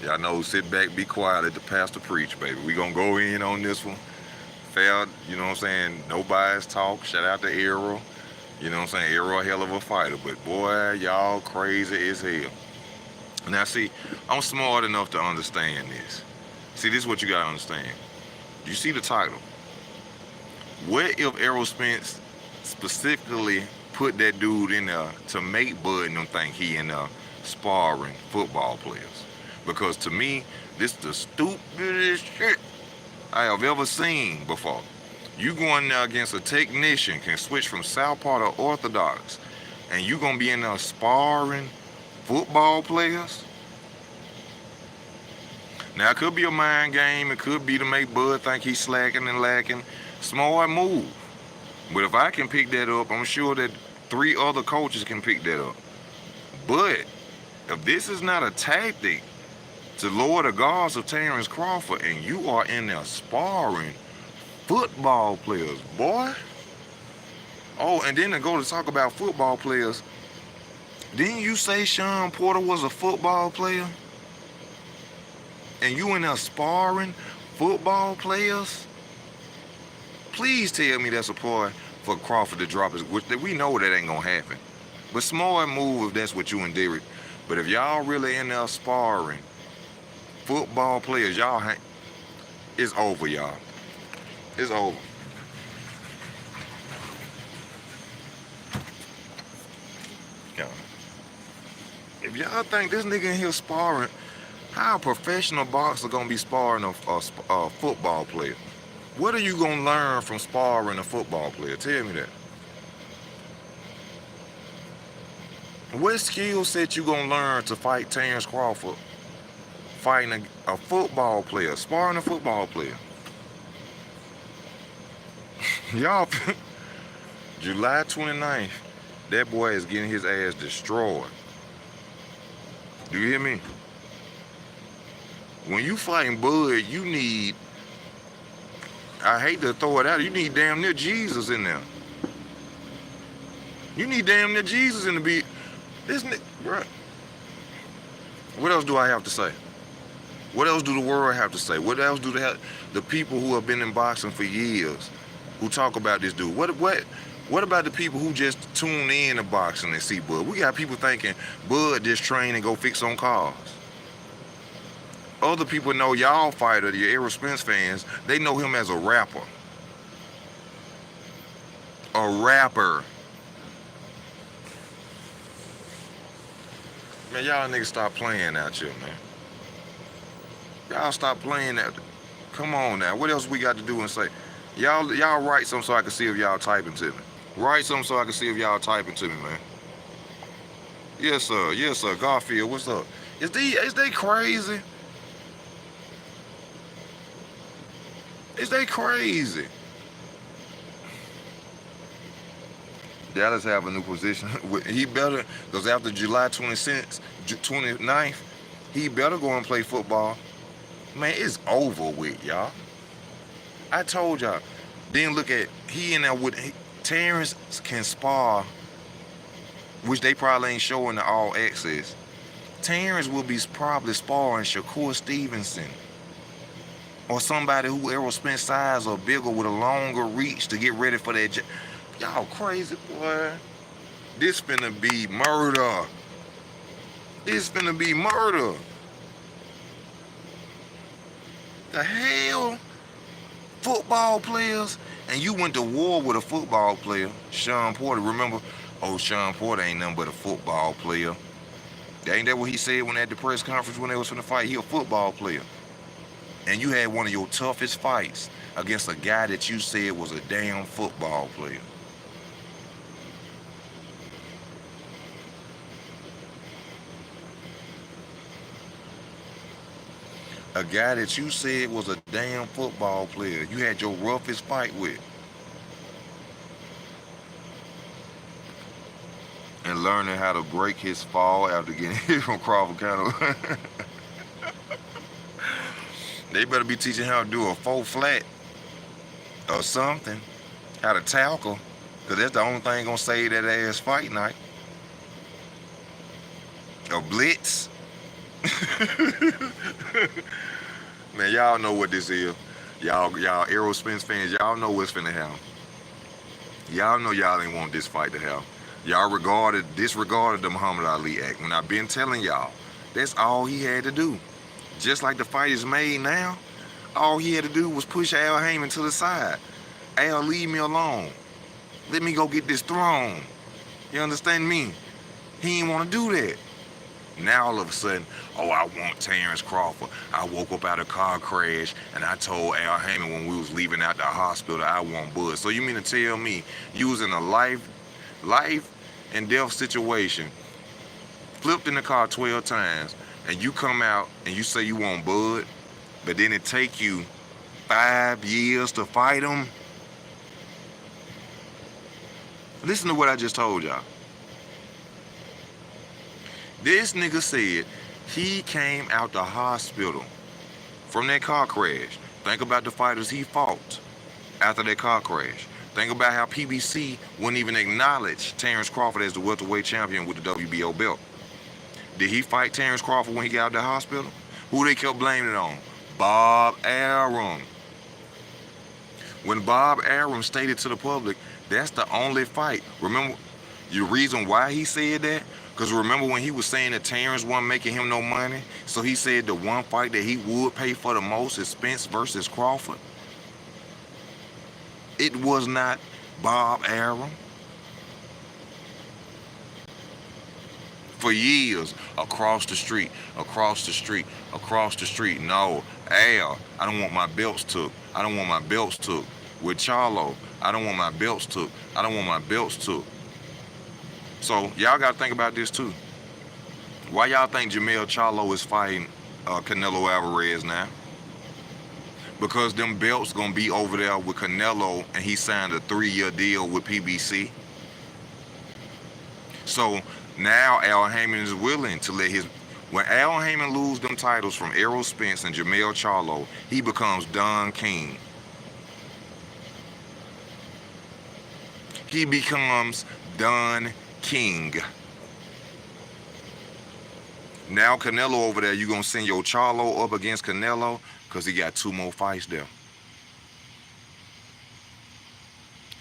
Y'all know, sit back, be quiet, let the pastor preach, baby. We gonna go in on this one. Fair, you know what I'm saying? No bias talk. Shout out to Errol. You know what I'm saying? Errol a hell of a fighter. But boy, y'all crazy as hell. Now see, I'm smart enough to understand this. See, this is what you gotta understand. You see the title. What if Errol Spence specifically put that dude in there to make Bud and them think he in there sparring football players? Because to me, this the stupidest shit I have ever seen before. You going there against a technician, can switch from southpaw to orthodox, and you gonna be in there sparring football players? Now it could be a mind game, it could be to make Bud think he's slacking and lacking. Smart move. But if I can pick that up, I'm sure that 3 other coaches can pick that up. But if this is not a tactic to lower the guards of Terrence Crawford and you are in there sparring football players, boy. Oh, and then to go to talk about football players, didn't you say Sean Porter was a football player? And you in there sparring football players? Please tell me that's a ploy for Crawford to drop his, which we know that ain't gonna happen. But smart move if that's what you and Derek. But if y'all really in there sparring football players, it's over, y'all. It's over. Yeah. If y'all think this nigga in here sparring, how a professional boxer gonna be sparring a football player? What are you gonna learn from sparring a football player? Tell me that. What skill set you gonna learn to fight Terrence Crawford fighting a football player, sparring a football player? Y'all, July 29th, that boy is getting his ass destroyed. Do you hear me? When you fighting Bud, you need, I hate to throw it out, you need damn near Jesus in there. You need damn near Jesus in the beat. This nigga, bro. What else do I have to say? What else do the world have to say? What else do the people who have been in boxing for years who talk about this dude? What about the people who just tune in to boxing and see Bud? We got people thinking Bud just train and go fix on cars. Other people know y'all fighter, your Errol Spence fans, they know him as a rapper. A rapper. Man, y'all niggas stop playing out here, man. Y'all stop playing that. Come on now. What else we got to do and say? Y'all write something so I can see if y'all typing to me. Write something so I can see if y'all typing to me, man. Yes, sir. Yes, sir. Garfield, what's up? Is they crazy? Is they crazy? Dallas have a new position. He better, because after July 29th, he better go and play football. Man, it's over with, y'all. I told y'all. Then look at, he in there with, Terrence can spar, which they probably ain't showing the all access. Terrence will be probably sparring Shakur Stevenson. Or somebody who Errol Spence size or bigger with a longer reach to get ready for that. Y'all crazy, boy. This finna be murder. This finna be murder. The hell? Football players? And you went to war with a football player, Sean Porter. Remember? Oh, Sean Porter ain't nothing but a football player. Ain't that what he said when at the press conference when they was finna fight? He a football player. And you had one of your toughest fights against a guy that you said was a damn football player. A guy that you said was a damn football player. You had your roughest fight with. And learning how to break his fall after getting hit from Crawford County. They better be teaching how to do a 4 flat or something. How to tackle. Because that's the only thing gonna save that ass fight night. A blitz. Man, y'all know what this is. Y'all Errol Spence fans, y'all know what's finna happen. Y'all know y'all ain't want this fight to happen. Y'all disregarded the Muhammad Ali Act. When I've been telling y'all, that's all he had to do. Just like the fight is made now, all he had to do was push Al Heyman to the side. Al, leave me alone. Let me go get this throne. You understand me? He didn't want to do that. Now all of a sudden, oh, I want Terrence Crawford. I woke up out of a car crash and I told Al Heyman when we was leaving out the hospital I want Bud. So you mean to tell me you was in a life and death situation, flipped in the car 12 times, and you come out and you say you want Bud, but then it take you 5 years to fight him? Listen to what I just told y'all. This nigga said he came out the hospital from that car crash. Think about the fighters he fought after that car crash. Think about how PBC wouldn't even acknowledge Terrence Crawford as the welterweight champion with the WBO belt. Did he fight Terrence Crawford when he got out of the hospital? Who they kept blaming it on? Bob Arum. When Bob Arum stated to the public, that's the only fight. Remember the reason why he said that? Because remember when he was saying that Terrence wasn't making him no money? So he said the one fight that he would pay for the most is Spence versus Crawford. It was not Bob Arum. For years, across the street. No, Al, I don't want my belts took. With Charlo, I don't want my belts took. So y'all got to think about this too. Why y'all think Jermell Charlo is fighting Canelo Alvarez now? Because them belts gonna be over there with Canelo, and he signed a 3-year deal with PBC. So now Al Heyman is willing to let when Al Heyman lose them titles from Errol Spence and Jermell Charlo, he becomes Don King. He becomes Don King. Now Canelo over there, you gonna send your Charlo up against Canelo because he got 2 more fights there.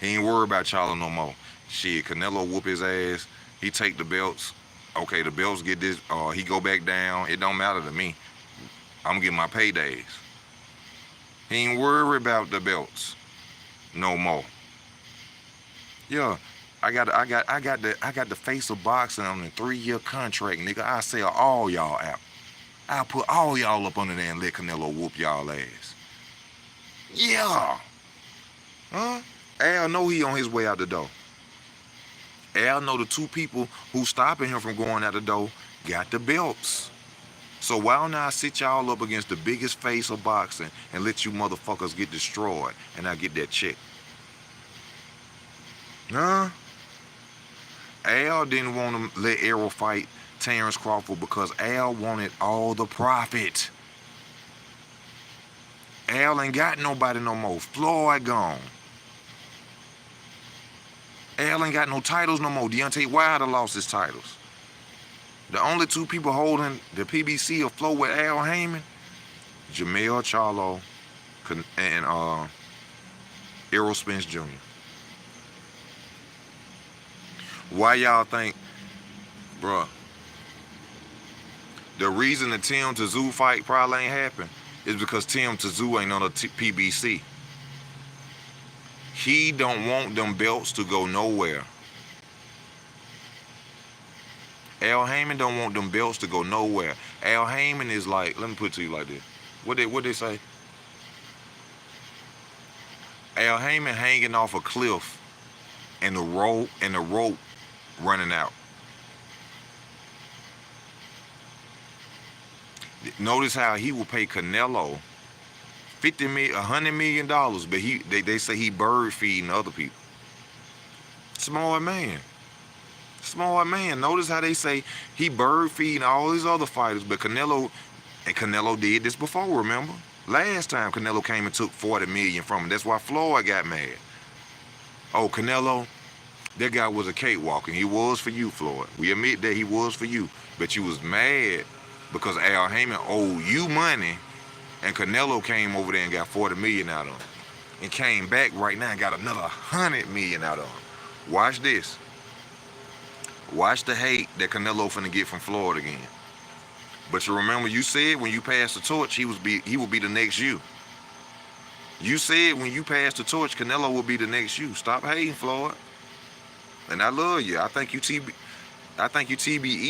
He ain't worried about Charlo no more. Shit, Canelo whoop his ass. He take the belts. Okay, the belts get this. He go back down. It don't matter to me. I'm getting my paydays. He ain't worried about the belts no more. Yeah, I got the face of boxing on a 3-year contract, nigga. I sell all y'all out. I'll put all y'all up under there and let Canelo whoop y'all ass. Yeah. Huh? Al know he on his way out the door. Al know the 2 people who stopping him from going out the door got the belts. So why don't I sit y'all up against the biggest face of boxing and let you motherfuckers get destroyed and I get that check? Huh? Al didn't want to let Errol fight Terrence Crawford because Al wanted all the profit. Al ain't got nobody no more. Floyd gone. Al ain't got no titles no more. Deontay Wilder lost his titles. The only 2 people holding the PBC afloat with Al Heyman, Jermell Charlo and Errol Spence Jr. Why y'all think, bruh, the reason the Tim Tszyu fight probably ain't happened is because Tim Tszyu ain't on the PBC. He don't want them belts to go nowhere. Al Heyman don't want them belts to go nowhere. Al Heyman is like, let me put it to you like this. What they say? Al Heyman hanging off a cliff and the rope running out. Notice how he will pay Canelo $100 million, but they say he bird feeding other people. Smart man. Notice how they say he bird feeding all these other fighters, but Canelo did this before, remember? Last time Canelo came and took $40 million from him. That's why Floyd got mad. Oh, Canelo, that guy was a cakewalk, and he was for you, Floyd. We admit that he was for you, but you was mad because Al Heyman owed you money, and Canelo came over there and got 40 million out of him, and came back right now and got another 100 million out of him. Watch this. Watch the hate that Canelo finna get from Floyd again. But you remember, you said when you passed the torch, he would be the next you. You said when you passed the torch, Canelo will be the next you. Stop hating, Floyd. And I love you. I think you TBE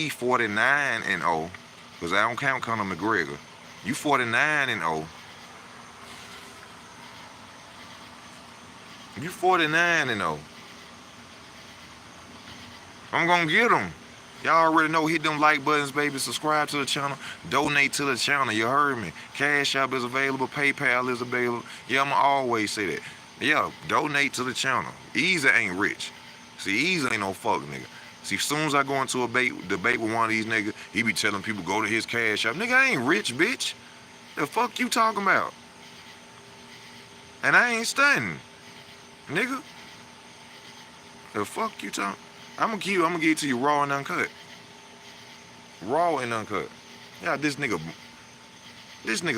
49-0, because I don't count Conor McGregor. You 49-0. You 49-0. I'm gonna get them. Y'all already know, hit them like buttons, baby. Subscribe to the channel. Donate to the channel. You heard me. Cash App is available. PayPal is available. Yeah, I'ma always say that. Yeah, donate to the channel. Easy ain't rich. See, Easy ain't no fuck nigga. See, as soon as I go into a debate with one of these niggas, he be telling people go to his Cash App. Nigga, I ain't rich, bitch. The fuck you talking about? And I ain't stunning, nigga. The fuck you talking? I'm gonna give it to you raw and uncut. Raw and uncut. Yeah, this nigga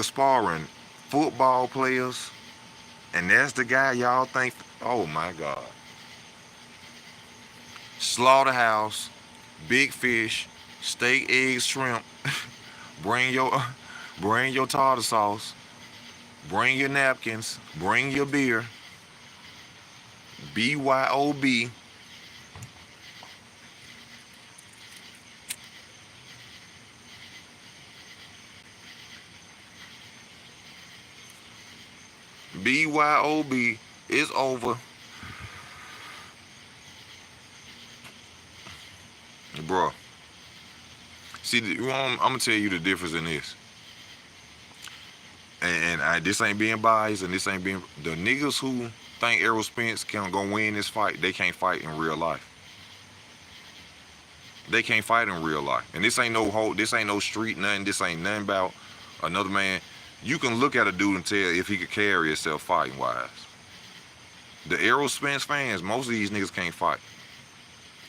sparring football players, and that's the guy y'all think. Oh my God. Slaughterhouse, big fish, steak, eggs, shrimp. bring your tartar sauce. Bring your napkins. Bring your beer. BYOB. BYOB is over. Bro. See, I'm going to tell you the difference in this. And this ain't being biased, and this ain't being... The niggas who think Errol Spence can go win this fight, they can't fight in real life. They can't fight in real life. And this ain't no street, nothing. This ain't nothing about another man. You can look at a dude and tell if he could carry himself fighting-wise. The Errol Spence fans, most of these niggas can't fight.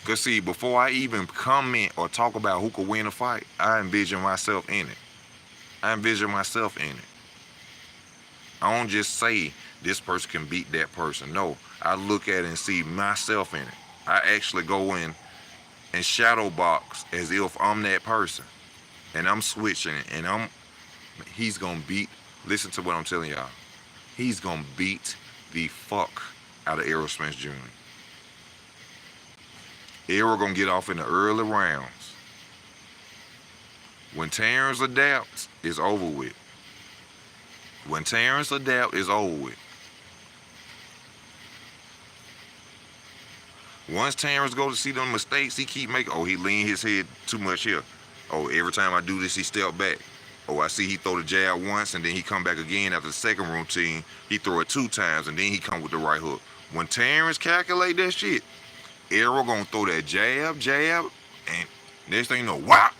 Because, see, before I even comment or talk about who could win a fight, I envision myself in it. I don't just say this person can beat that person. No, I look at it and see myself in it. I actually go in and shadow box as if I'm that person. And I'm switching it, and he's gonna beat, listen to what I'm telling y'all. He's gonna beat the fuck out of Errol Spence Jr. Errol gonna get off in the early rounds. When Terrence adapts, it's over with. When Terrence adapts, it's over with. Once Terrence go to see them mistakes he keep making, oh, he lean his head too much here. Oh, every time I do this, he step back. Oh, I see he throw the jab once, and then he come back again after the second routine. He throw it 2 times, and then he come with the right hook. When Terrence calculate that shit, Errol gonna throw that jab, and next thing you know, whop!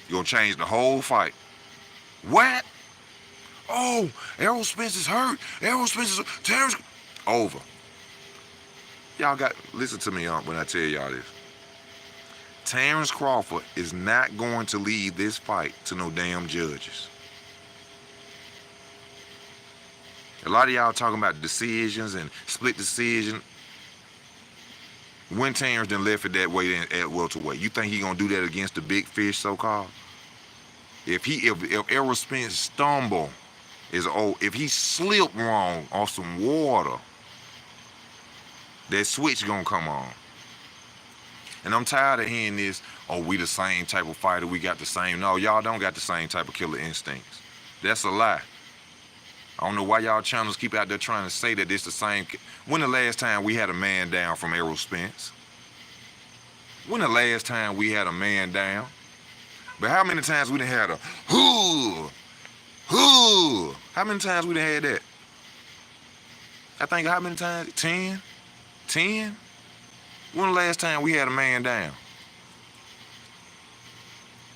You gonna change the whole fight. What? Oh, Errol Spence is hurt. Terrence. Over. Y'all listen to me when I tell y'all this. Terrence Crawford is not going to lead this fight to no damn judges. A lot of y'all talking about decisions and split decision. When Terrence done left it that way at welterweight, you think he gonna do that against the big fish, so-called? If Errol Spence stumble, if he slip wrong on some water, that switch gonna come on. And I'm tired of hearing this, oh, we the same type of fighter, we got the same. No, y'all don't got the same type of killer instincts. That's a lie. I don't know why y'all channels keep out there trying to say that it's the same. When the last time we had a man down from Errol Spence? When the last time we had a man down? But how many times we done had a hoo? How many times we done had that? I think how many times? 10? 10? When the last time we had a man down?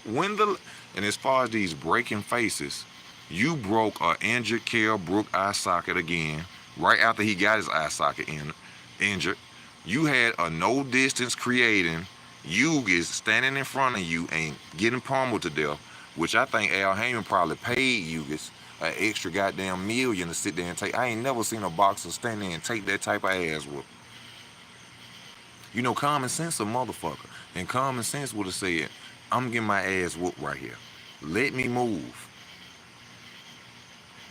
And as far as these breaking faces, you broke an injured Kell Brook eye socket again, right after he got his eye socket injured. You had a no distance creating You is standing in front of you and getting pummeled to death, which I think Al Heyman probably paid Ugas an extra goddamn million to sit there and take. I ain't never seen a boxer stand there and take that type of ass whoop. You know, common sense a motherfucker. And common sense would have said, I'm getting my ass whooped right here. Let me move.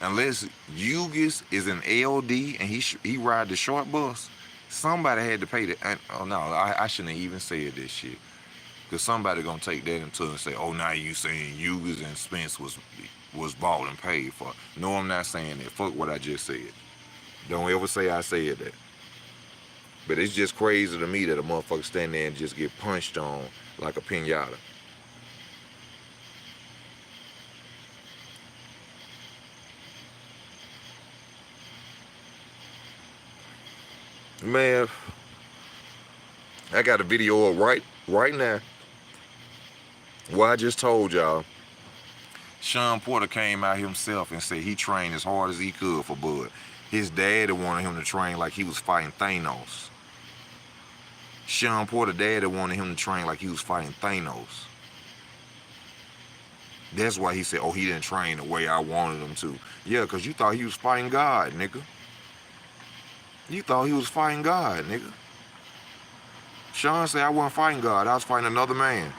Unless Ugas is an LD and he ride the short bus, somebody had to pay that. Oh no, I shouldn't have even said this shit. Because somebody gonna take that into and say, oh, now you saying Ugas and Spence was bought and paid for. No, I'm not saying that. Fuck what I just said. Don't ever say I said that. But it's just crazy to me that a motherfucker stand there and just get punched on like a pinata. Man, I got a video up right now. What I just told y'all. Sean Porter came out himself and said he trained as hard as he could for Bud. His daddy wanted him to train like he was fighting Thanos. Sean Porter daddy wanted him to train like he was fighting Thanos. That's why he said, oh, he didn't train the way I wanted him to. Yeah, because you thought he was fighting God, nigga. You thought he was fighting God, nigga. Sean said, I wasn't fighting God. I was fighting another man.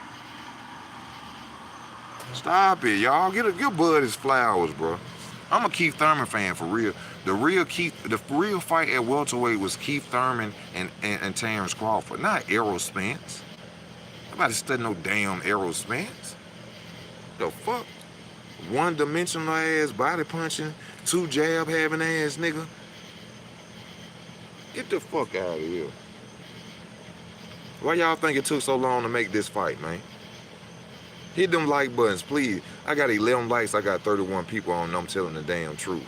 Stop it, y'all. Give Bud his flowers, bro. I'm a Keith Thurman fan for real. The real fight at welterweight was Keith Thurman and Terrence Crawford, not Errol Spence. Nobody studying no damn Errol Spence. The fuck? One-dimensional ass, body punching, two jab having ass nigga. Get the fuck out of here. Why y'all think it took so long to make this fight, man? Hit them like buttons, please. I got 11 likes. I got 31 people on. I'm telling the damn truth.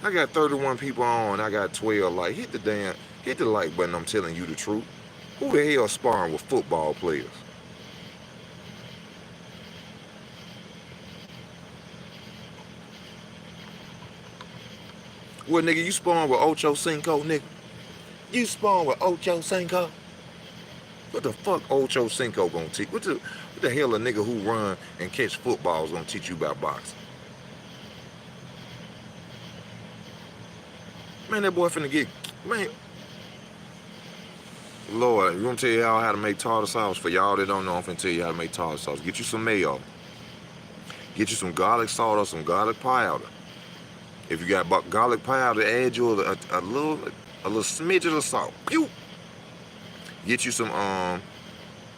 I got 31 people on. I got 12 likes. Hit the like button. I'm telling you the truth. Who the hell sparring with football players? What, nigga, you sparring with Ocho Cinco, nigga? You sparring with Ocho Cinco? What the fuck Ocho Cinco gonna teach? What the hell a nigga who run and catch footballs gonna teach you about boxing? Man, that boy finna get, man. Lord, I'm gonna tell y'all how to make tartar sauce. For y'all that don't know, I'm finna tell you how to make tartar sauce. Get you some mayo. Get you some garlic salt or some garlic powder. If you got garlic powder, add you a little smidget of salt. Pew! Get you some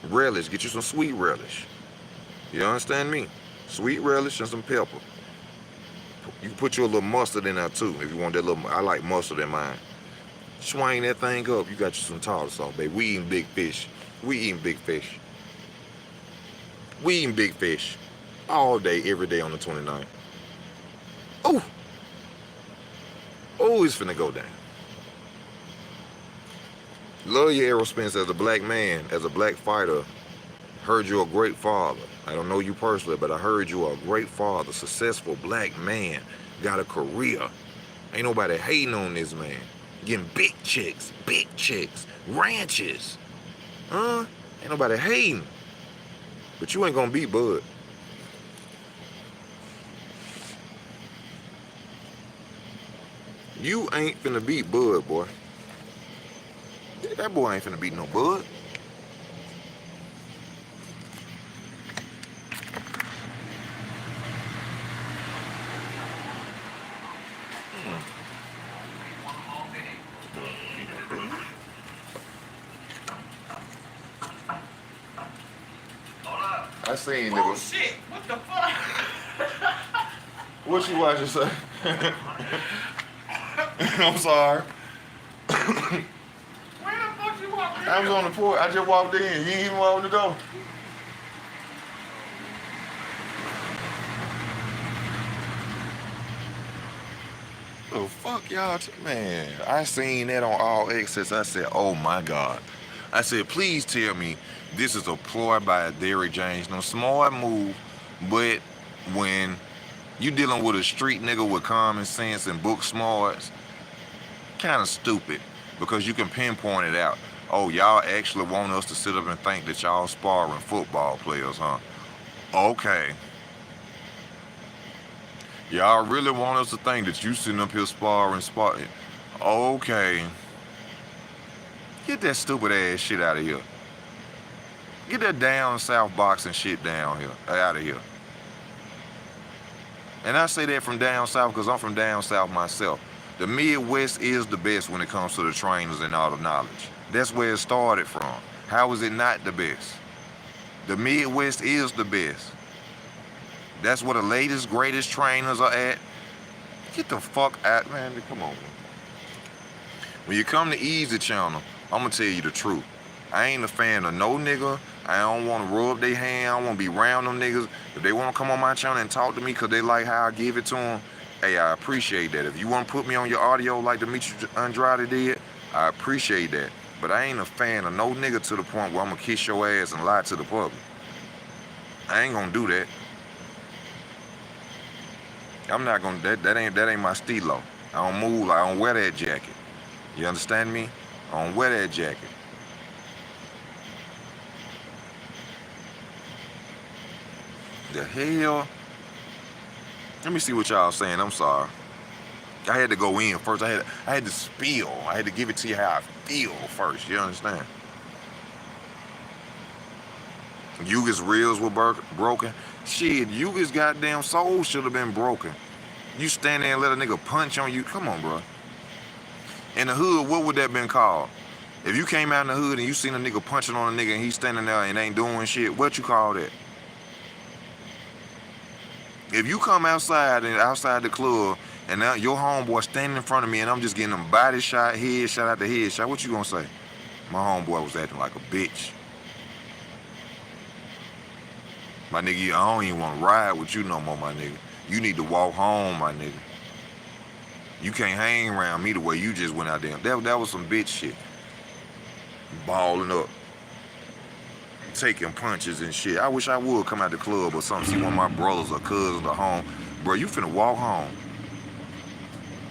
relish. Get you some sweet relish. You understand me? Sweet relish and some pepper. You can put you a little mustard in there too if you want that little. I like mustard in mine. Swing that thing up. You got you some tartar sauce, baby. We eating big fish. We eating big fish. We eating big fish all day, every day on the 29th. Oh, oh, it's finna go down. Love you, Errol Spence, as a black man, as a black fighter. Heard you a great father. I don't know you personally, but I heard you a great father, successful black man, got a career. Ain't nobody hating on this man. Getting big chicks, ranches. Huh? Ain't nobody hating. But you ain't gonna beat Bud. You ain't finna beat Bud, boy. That boy ain't finna beat no Bud. I seen nigga. Oh shit! What the fuck? What you watching, son? I'm sorry. Where the fuck you walking? I was on the porch. I just walked in. You ain't even walked the door. Oh, fuck y'all, man. I seen that on All Access. I said, oh my God. I said, please tell me this is a ploy by Derrick James. No smart move, but when you dealing with a street nigga with common sense and book smarts, kind of stupid because you can pinpoint it out. Oh, y'all actually want us to sit up and think that y'all sparring football players, huh? Okay. Y'all really want us to think that you sitting up here sparring. Okay. Get that stupid ass shit out of here. Get that down south boxing shit down here, out of here. And I say that from down south because I'm from down south myself. The Midwest is the best when it comes to the trainers and all the knowledge. That's where it started from. How is it not the best? The Midwest is the best. That's where the latest, greatest trainers are at. Get the fuck out, man. Come on. When you come to Easy Channel, I'm going to tell you the truth. I ain't a fan of no nigga. I don't want to rub their hand. I don't want to be around them niggas. If they want to come on my channel and talk to me because they like how I give it to them, hey, I appreciate that. If you want to put me on your audio like Demetri Andrade did, I appreciate that. But I ain't a fan of no nigga to the point where I'm going to kiss your ass and lie to the public. I ain't going to do that. I'm not going to, that ain't my stilo. I don't move, I don't wear that jacket. You understand me? I don't wear that jacket. The hell? Let me see what y'all saying. I'm sorry. I had to go in first. I had to spill. I had to give it to you how I feel first. You understand? Yuga's reels were broken. Shit, Yuga's goddamn soul should have been broken. You stand there and let a nigga punch on you. Come on, bro. In the hood, what would that been called? If you came out in the hood and you seen a nigga punching on a nigga and he's standing there and ain't doing shit, what you call that? If you come outside the club and now your homeboy standing in front of me and I'm just getting them body shot, head shot after head shot, what you gonna say? My homeboy was acting like a bitch. My nigga, I don't even want to ride with you no more, my nigga. You need to walk home, my nigga. You can't hang around me the way you just went out there. That was some bitch shit. Balling up. Taking punches and shit. I wish I would come out the club or something, see one of my brothers or cousins or home. Bro, you finna walk home.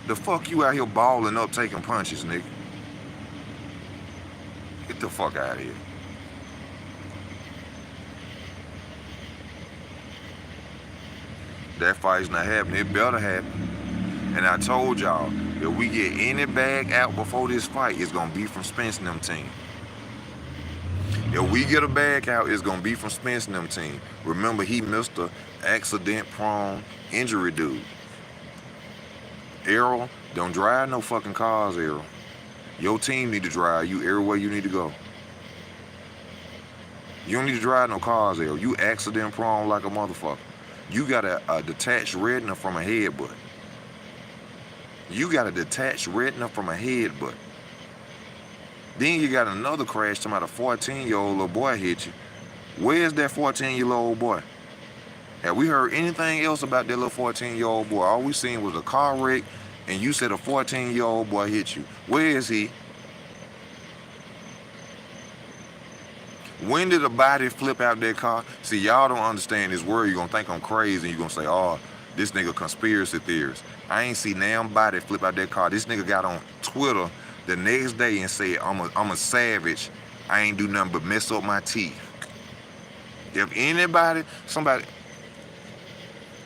The fuck you out here balling up taking punches, nigga? Get the fuck out of here. That fight's not happening. It better happen. And I told y'all, if we get any bag out before this fight, it's gonna be from Spence and them team. If we get a bag out, it's gonna be from Spence and them team. Remember, he Mr. Accident-prone injury dude. Errol, don't drive no fucking cars, Errol. Your team need to drive you everywhere you need to go. You don't need to drive no cars, Errol. You accident-prone like a motherfucker. You got a detached retina from a headbutt. You got a detached retina from a headbutt. Then you got another crash talking about a 14-year-old little boy hit you. Where's that 14-year-old boy? Have we heard anything else about that little 14-year-old boy? All we seen was a car wreck, and you said a 14-year-old boy hit you. Where is he? When did a body flip out that car? See, y'all don't understand this word. You're going to think I'm crazy, and you're going to say, oh, this nigga conspiracy theorist. I ain't see damn body flip out that car. This nigga got on Twitter the next day and said, I'm a savage. I ain't do nothing but mess up my teeth. If anybody, somebody,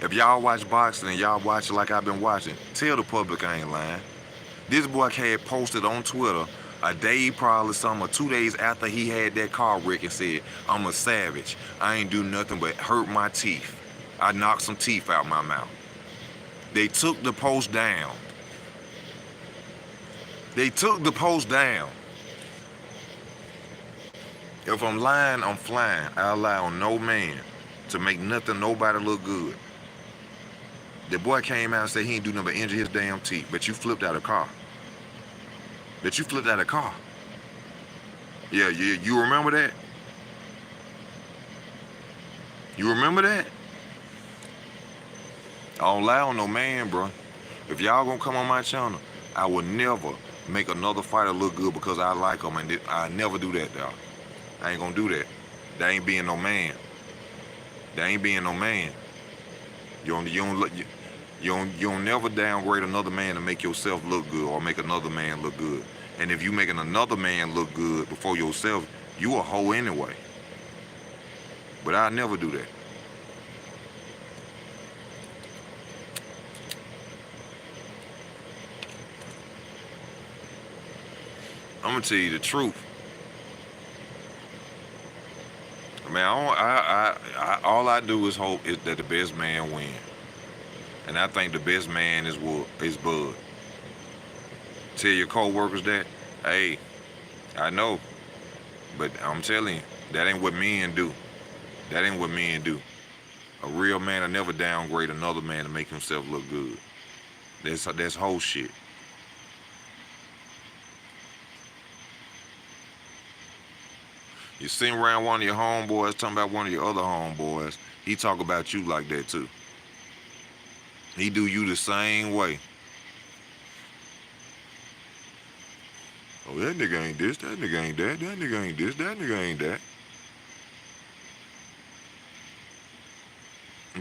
if y'all watch boxing and y'all watch it like I've been watching, tell the public I ain't lying. This boy had posted on Twitter a day, probably some or 2 days after he had that car wreck and said, I'm a savage. I ain't do nothing but hurt my teeth. I knocked some teeth out my mouth. They took the post down. They took the post down. If I'm lying, I'm flying. I'll lie on no man to make nothing, nobody look good. The boy came out and said he ain't do nothing but injure his damn teeth, but you flipped out a car. That you flipped out a car. Yeah, you remember that? You remember that? I don't lie on no man, bro. If y'all gonna come on my channel, I will never make another fighter look good because I like them, and I never do that, dog. I ain't gonna do that. That ain't being no man. That ain't being no man. You don't never downgrade another man to make yourself look good or make another man look good. And if you making another man look good before yourself, you a hoe anyway. But I never do that. I'm gonna tell you the truth. Man, all I do is hope is that the best man win. And I think the best man is Bud. Tell your co-workers that, hey, I know, but I'm telling you, that ain't what men do. That ain't what men do. A real man will never downgrade another man to make himself look good. That's whole shit. You sitting around one of your homeboys talking about one of your other homeboys, he talk about you like that too. He do you the same way. Oh, that nigga ain't this, that nigga ain't that nigga ain't this, that nigga ain't that.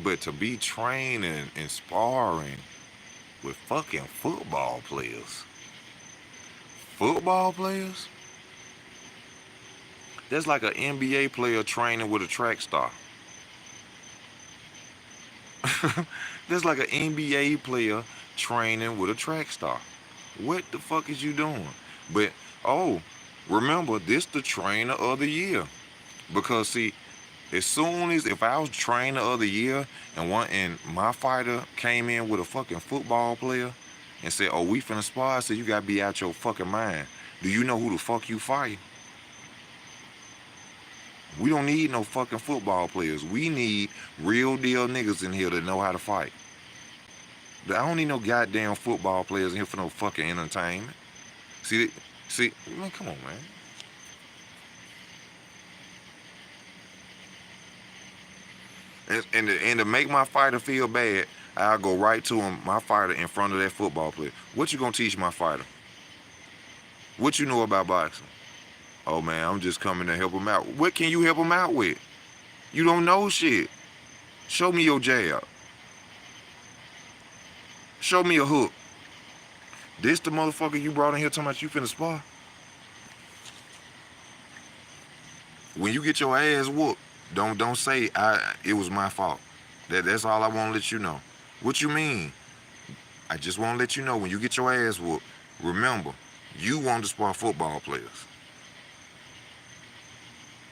But to be training and sparring with fucking football players. Football players? That's like an NBA player training with a track star. That's like an NBA player training with a track star. What the fuck is you doing? But, oh, remember, this the trainer of the year. Because, see, as soon as, if I was trainer of the year and my fighter came in with a fucking football player and said, oh, we finna spar, I said, you gotta be out your fucking mind. Do you know who the fuck you fight? We don't need no fucking football players. We need real deal niggas in here that know how to fight. I don't need no goddamn football players in here for no fucking entertainment. See, man, come on, man. And to make my fighter feel bad, I'll go right to him, my fighter, in front of that football player. What you gonna teach my fighter? What you know about boxing? Oh man, I'm just coming to help him out. What can you help him out with? You don't know shit. Show me your jab. Show me a hook. This the motherfucker you brought in here talking about you finna spar? When you get your ass whooped, don't say it was my fault. That's all I want to let you know. What you mean? I just want to let you know when you get your ass whooped, remember, you want to spar football players.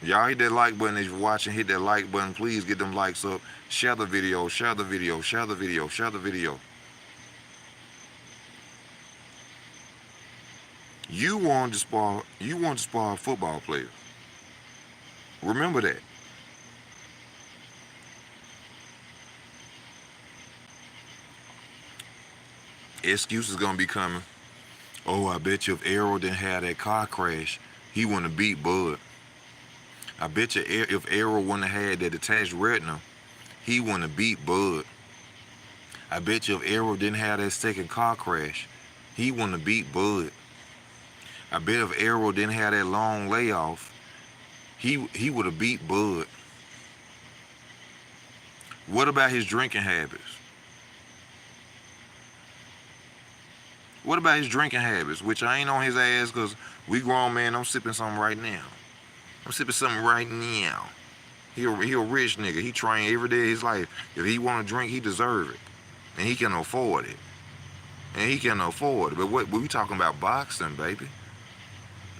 Y'all hit that like button if you're watching. Hit that like button. Please get them likes up. Share the video. Share the video. Share the video. Share the video. You want to spar. You want to spar football players. Remember that. Excuses gonna be coming. Oh, I bet you if Errol didn't have that car crash, he wouldn't have beat Bud. I bet you if Errol wouldn't have had that detached retina, he wouldn't have beat Bud. I bet you if Errol didn't have that second car crash, he wouldn't have beat Bud. I bet if Errol didn't have that long layoff, he would have beat Bud. What about his drinking habits? What about his drinking habits? Which I ain't on his ass because we grown man. I'm sipping something right now. I'm sipping something right now. He a rich nigga. He train every day of his life. If he want to drink, he deserve it. And he can afford it. But what we talking about boxing, baby.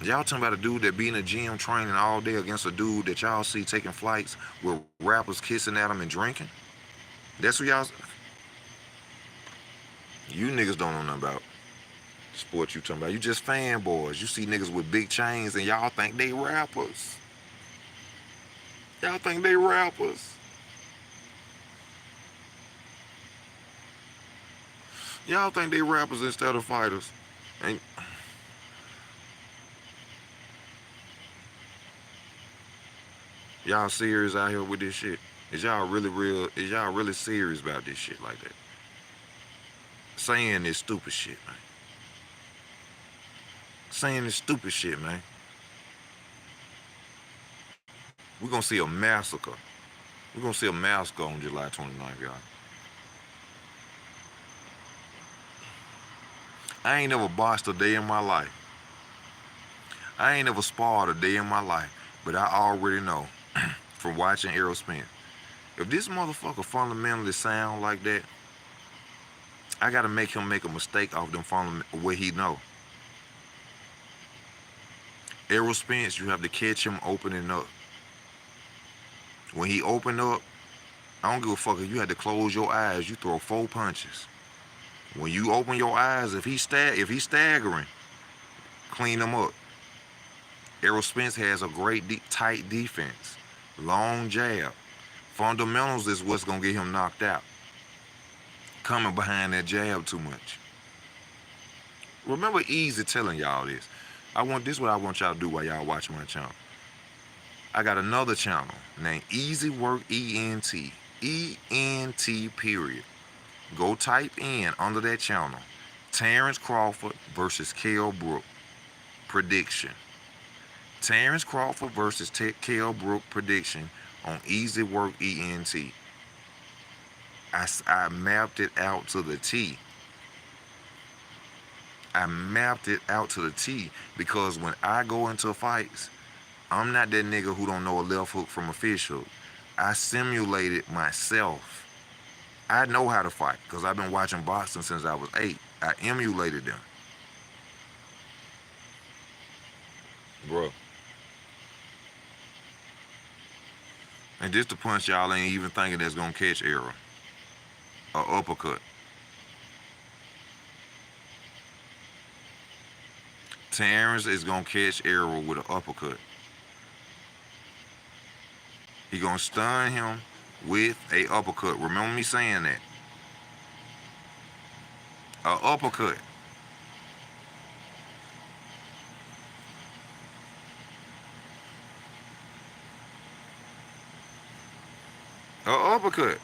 Y'all talking about a dude that be in the gym training all day against a dude that y'all see taking flights with rappers kissing at him and drinking? That's what y'all... You niggas don't know nothing about sport you talking about. You just fanboys. You see niggas with big chains and y'all think they rappers. Y'all think they rappers. Y'all think they rappers instead of fighters. And y'all serious out here with this shit? Is y'all really real? Is y'all really serious about this shit like that? Saying this stupid shit, man. Saying this stupid shit, man. We're gonna see a massacre. We're gonna see a massacre on July 29th, y'all. I ain't never boxed a day in my life. I ain't never sparred a day in my life, but I already know from watching Errol Spence. If this motherfucker fundamentally sound like that, I gotta make him make a mistake off them where he know. Errol Spence, you have to catch him opening up. When he open up, I don't give a fuck if you had to close your eyes. You throw 4 punches. When you open your eyes, if he's staggering, clean him up. Errol Spence has a great tight defense, long jab. Fundamentals is what's gonna get him knocked out. Coming behind that jab too much. Remember Easy telling y'all this. This is what I want y'all to do while y'all watch my channel. I got another channel named Easy Work ENT. ENT period. Go type in under that channel Terrence Crawford versus Kell Brook prediction. Terrence Crawford versus Kell Brook prediction on Easy Work ENT. I mapped it out to the T. I mapped it out to the T because when I go into fights, I'm not that nigga who don't know a left hook from a fish hook. I simulated myself. I know how to fight because I've been watching boxing since I was 8. I emulated them. Bro. And just the punch y'all ain't even thinking that's gonna catch Errol. A uppercut. Terrence is gonna catch Errol with an uppercut. He gonna stun him with a uppercut. Remember me saying that. A uppercut. A uppercut.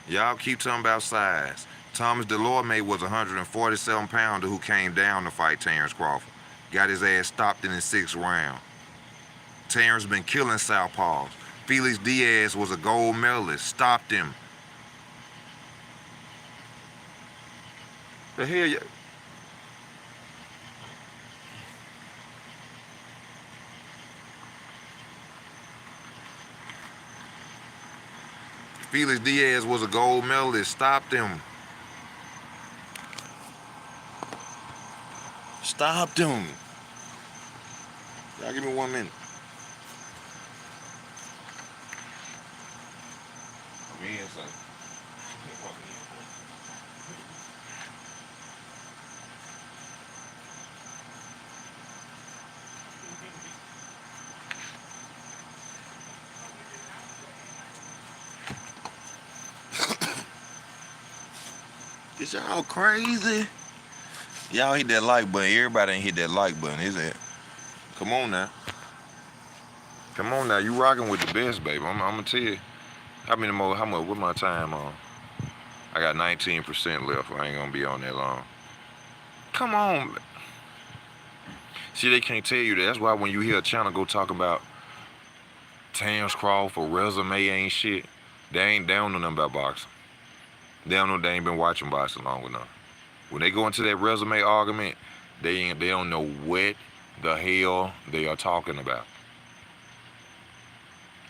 Y'all keep talking about size. Thomas Delorme was a 147-pounder who came down to fight Terrence Crawford. Got his ass stopped in the 6th round. Terrence been killing southpaws. Felix Diaz was a gold medalist. Stopped him. The hell you... Felix Diaz was a gold medalist. Stopped him. Stopped him. Y'all give me 1 minute. I'm in, son. Is y'all crazy? Y'all hit that like button. Everybody ain't hit that like button, is it? Come on now. Come on now. You rocking with the best, baby. I'm gonna tell you. How much, what my time on? I got 19% left. I ain't gonna be on that long. Come on. See, they can't tell you that. That's why when you hear a channel go talk about Terrence Crawford resume ain't shit, they don't know nothing about boxing. They ain't been watching boxing long enough. When they go into that resume argument, they don't know what the hell they are talking about.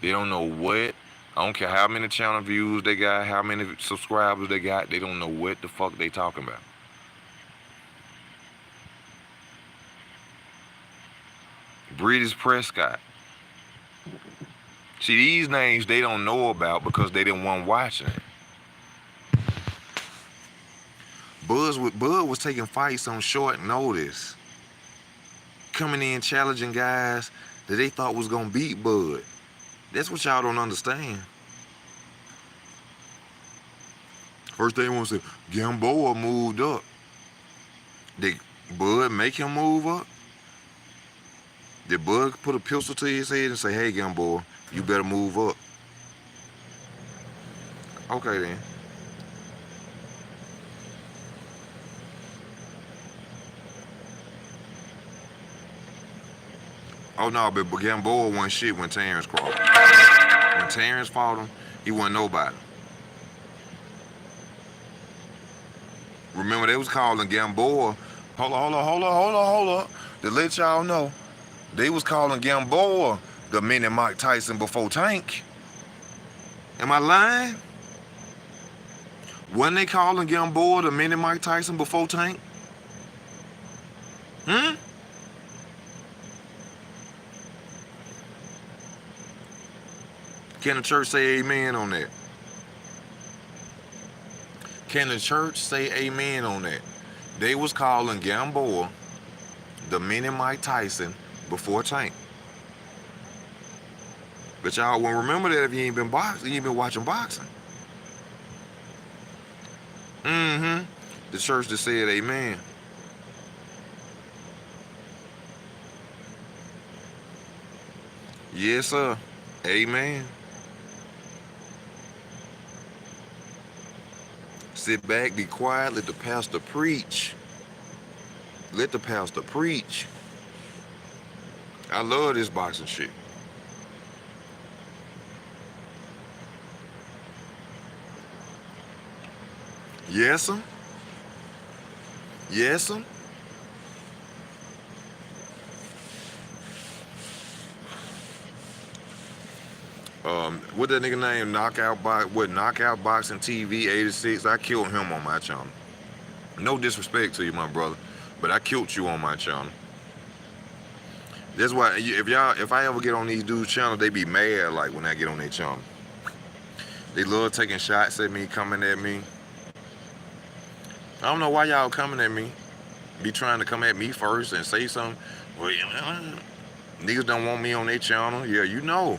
They don't know what. I don't care how many channel views they got, how many subscribers they got. They don't know what the fuck they talking about. British Prescott. See, these names they don't know about because they didn't want watching it. Bud was taking fights on short notice. Coming in challenging guys that they thought was gonna beat Bud. That's what y'all don't understand. First they want to say, Gamboa moved up. Did Bud make him move up? Did Bud put a pistol to his head and say, hey Gamboa, you better move up? Okay then. Oh no, but Gamboa wasn't shit when Terrence Crawford. When Terrence fought him, he wasn't nobody. Remember, they was calling Gamboa Hold on. To let y'all know, they was calling Gamboa the mini Mike Tyson before Tank. Am I lying? Wasn't they calling Gamboa the mini Mike Tyson before Tank? Hmm? Can the church say amen on that? Can the church say amen on that? They was calling Gamboa the mini Mike Tyson before Tank. But y'all won't remember that if you ain't been boxing, you ain't been watching boxing. Mm-hmm. The church that said amen. Yes, sir. Amen. Sit back, be quiet, let the pastor preach. Let the pastor preach. I love this boxing shit. Yes, sir. Yes, sir. What that nigga name? Knockout Boxing TV 86. I killed him on my channel. No disrespect to you, my brother, but I killed you on my channel. That's why if I ever get on these dudes' channel, they be mad like when I get on their channel. They love taking shots at me, coming at me. I don't know why y'all coming at me. Be trying to come at me first and say something. Well, niggas don't want me on their channel. Yeah, you know.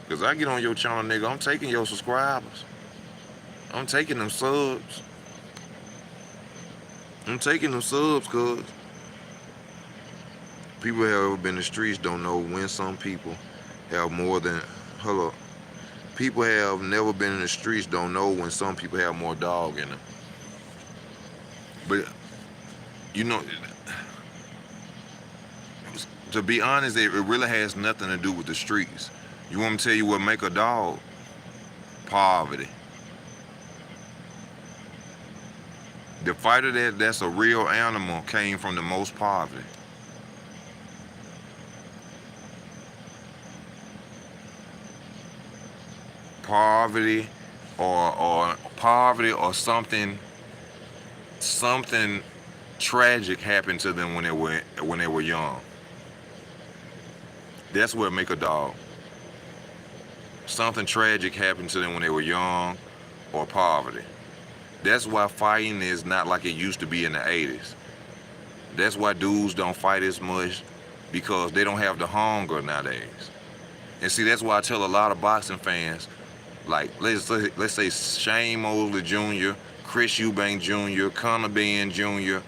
Because I get on your channel, nigga, I'm taking your subscribers. I'm taking them subs. I'm taking them subs, cuz. People have ever been in the streets don't know when some people have more than... Hello. People have never been in the streets don't know when some people have more dog in them. But, you know, to be honest, it really has nothing to do with the streets. You want me to tell you what make a dog? Poverty. The fighter that's a real animal came from the most poverty. Poverty or something tragic happened to them when they were young. That's what make a dog. Something tragic happened to them when they were young, or poverty. That's why fighting is not like it used to be in the 80s. That's why dudes don't fight as much, because they don't have the hunger nowadays. And see, that's why I tell a lot of boxing fans, like let's say Shane Mosley Jr., Chris Eubank Jr., Conor Benn Jr.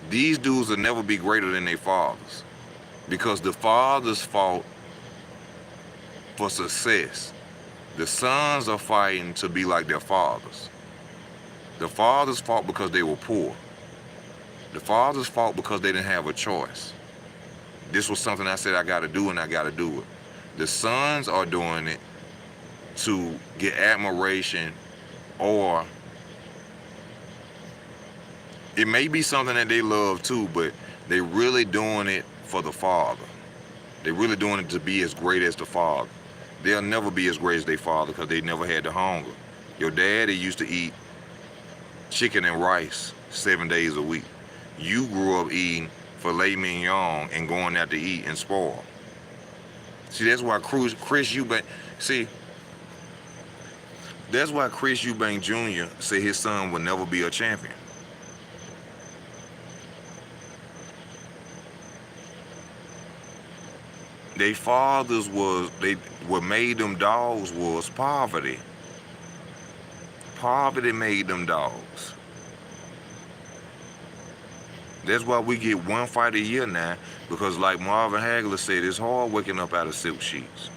These dudes will never be greater than their fathers, because the fathers fought for success. The sons are fighting to be like their fathers. The fathers fought because they were poor. The fathers fought because they didn't have a choice. This was something I said I got to do, and I got to do it. The sons are doing it to get admiration, or it may be something that they love too, but they really doing it for the father. They really doing it to be as great as the father. They'll never be as great as their father because they never had the hunger. Your daddy used to eat chicken and rice 7 days a week. You grew up eating filet mignon and going out to eat and spoil. See, that's why Chris Eubank, that's why Chris Eubank Jr. said his son would never be a champion. Their fathers what made them dogs was poverty. Poverty made them dogs. That's why we get one fight a year now, because like Marvin Hagler said, it's hard waking up out of silk sheets.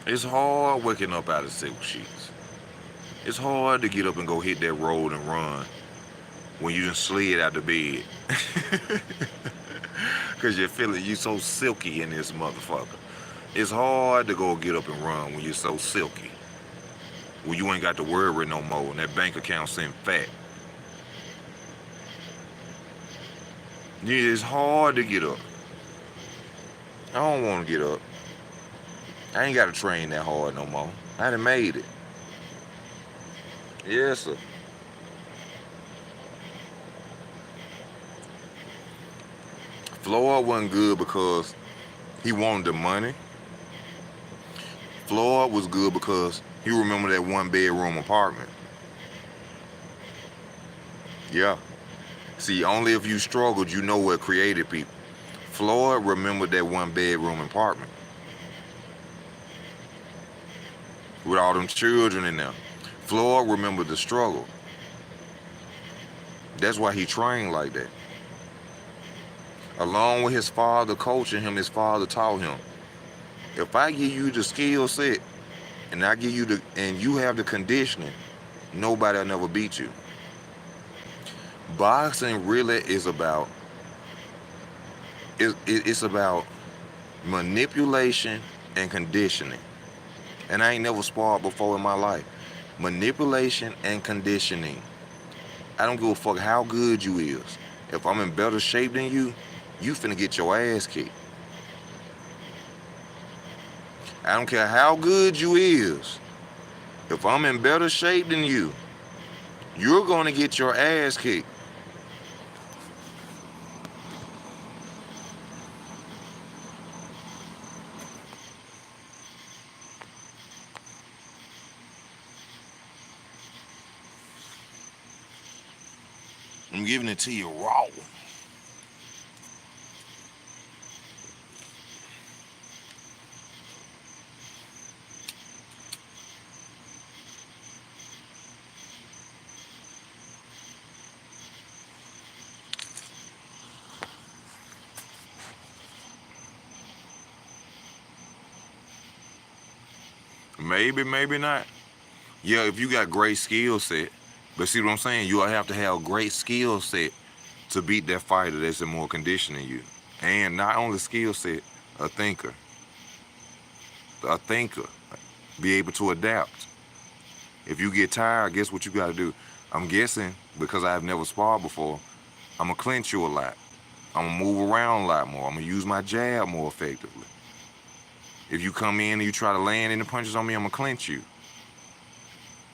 It's hard waking up out of silk sheets. It's hard to get up and go hit that road and run when you just slid out the bed. Because you're feeling you so silky in this motherfucker. It's hard to go get up and run when you're so silky. When you ain't got to worry no more and that bank account seems fat. It's hard to get up. I don't want to get up. I ain't got to train that hard no more. I done made it. Yes, sir. Floyd wasn't good because he wanted the money. Floyd was good because he remembered that one bedroom apartment. Yeah. See, only if you struggled, you know what created people. Floyd remembered that one bedroom apartment with all them children in there. Floyd remembered the struggle. That's why he trained like that. Along with his father coaching him, his father taught him, if I give you the skill set and I give you and you have the conditioning, nobody will never beat you. Boxing really is about it's about manipulation and conditioning. And I ain't never sparred before in my life. Manipulation and conditioning. I don't give a fuck how good you is. If I'm in better shape than you finna get your ass kicked. I don't care how good you is. If I'm in better shape than you're gonna get your ass kicked. I'm giving it to you raw. Maybe, maybe not. Yeah, if you got great skill set. But see what I'm saying? You'll have to have great skill set to beat that fighter that's in more condition than you. And not only skill set, a thinker. A thinker. Be able to adapt. If you get tired, guess what you got to do? I'm guessing, because I've never sparred before, I'm going to clinch you a lot. I'm going to move around a lot more. I'm going to use my jab more effectively. If you come in and you try to land any punches on me, I'm going to clinch you.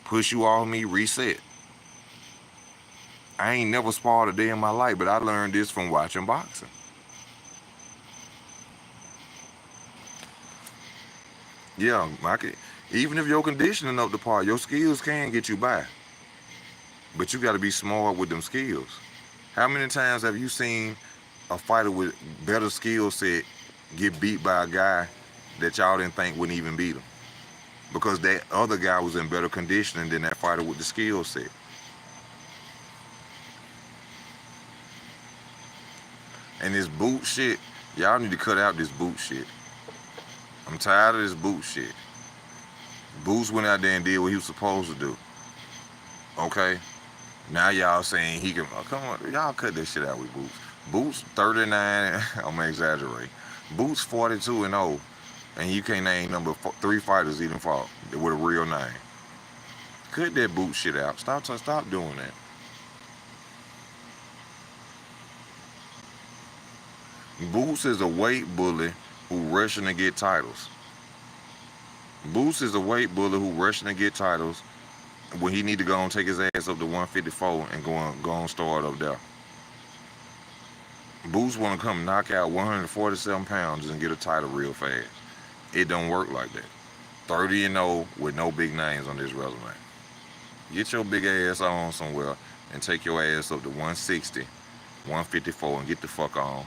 Push you off me, reset. I ain't never sparred a day in my life, but I learned this from watching boxing. Yeah, even if your conditioning up to par, your skills can get you by. But you got to be smart with them skills. How many times have you seen a fighter with better skill set get beat by a guy that y'all didn't think wouldn't even beat him? Because that other guy was in better conditioning than that fighter with the skill set. And this boot shit, y'all need to cut out this boot shit. I'm tired of this boot shit. Boots went out there and did what he was supposed to do. Okay? Now y'all saying he can, come on, y'all cut this shit out with Boots. Boots 39, I'm gonna exaggerate. Boots 42-0, and you can't name number 3 fighters even fought with a real name. Cut that boot shit out. Stop doing that. Boots is a weight bully who rushing to get titles. Boots is a weight bully who rushing to get titles when he need to go and take his ass up to 154 and go on start up there. Boots want to come knock out 147 pounds and get a title real fast. It don't work like that. 30-0 with no big names on this resume. Get your big ass on somewhere and take your ass up to 160, 154 and get the fuck on.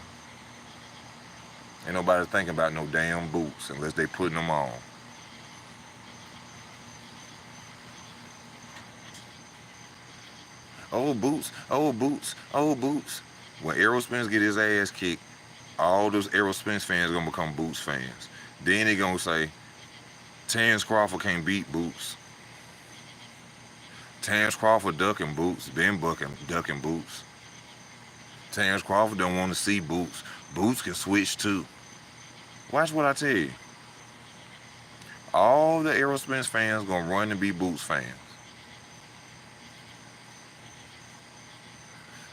Ain't nobody thinking about no damn boots unless they putting them on. Oh, Boots, oh, Boots, oh, Boots. When Errol Spence get his ass kicked, all those Errol Spence fans gonna become Boots fans. Then they gonna say, Terrence Crawford can't beat Boots. Terrence Crawford ducking Boots, been ducking Boots. Terrence Crawford don't want to see Boots. Boots can switch too. Watch what I tell you. All the Errol Spence fans gonna run and be Boots fans.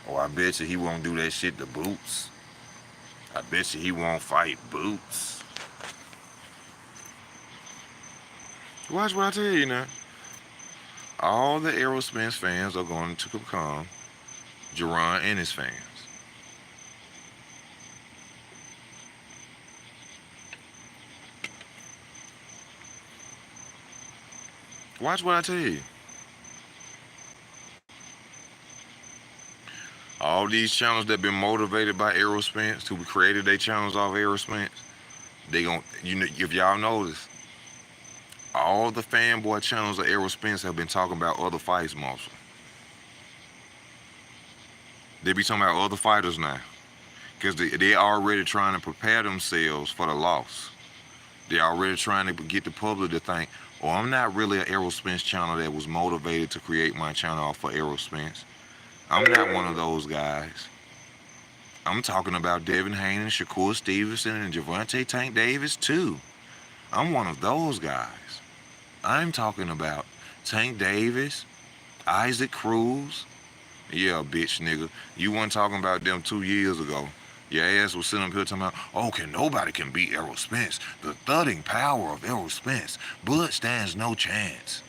Oh, I bet you he won't do that shit to Boots. I bet you he won't fight Boots. Watch what I tell you now. All the Errol Spence fans are going to become Jerron Ennis fans. Watch what I tell you. All these channels that been motivated by Errol Spence, who created their channels off Errol Spence, they gon' if y'all notice, all the fanboy channels of Errol Spence have been talking about other fights mostly. They be talking about other fighters now. Because they already trying to prepare themselves for the loss. They already trying to get the public to think, oh, I'm not really an Errol Spence channel that was motivated to create my channel off for Errol Spence. I'm not one of those guys. I'm talking about Devin Haney, Shakur Stevenson, and Gervonta Tank Davis too. I'm one of those guys. I'm talking about Tank Davis, Isaac Cruz. Yeah, bitch nigga. You weren't talking about them 2 years ago. Your ass was sitting up here talking about, oh, nobody can beat Errol Spence. The thudding power of Errol Spence. Bud stands no chance.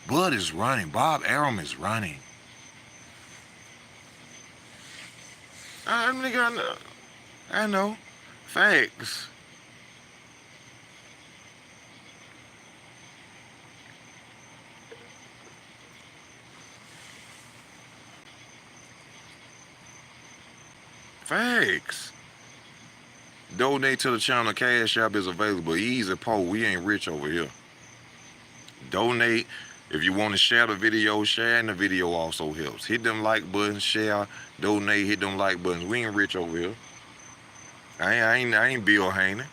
Bud is running. Bob Arum is running. I know. Facts. Facts. Donate to the channel. Cash App is available. Easy po. We ain't rich over here. Donate. If you want to share the video, sharing the video also helps. Hit them like buttons, share, donate, hit them like buttons. We ain't rich over here. I ain't Bill Haney.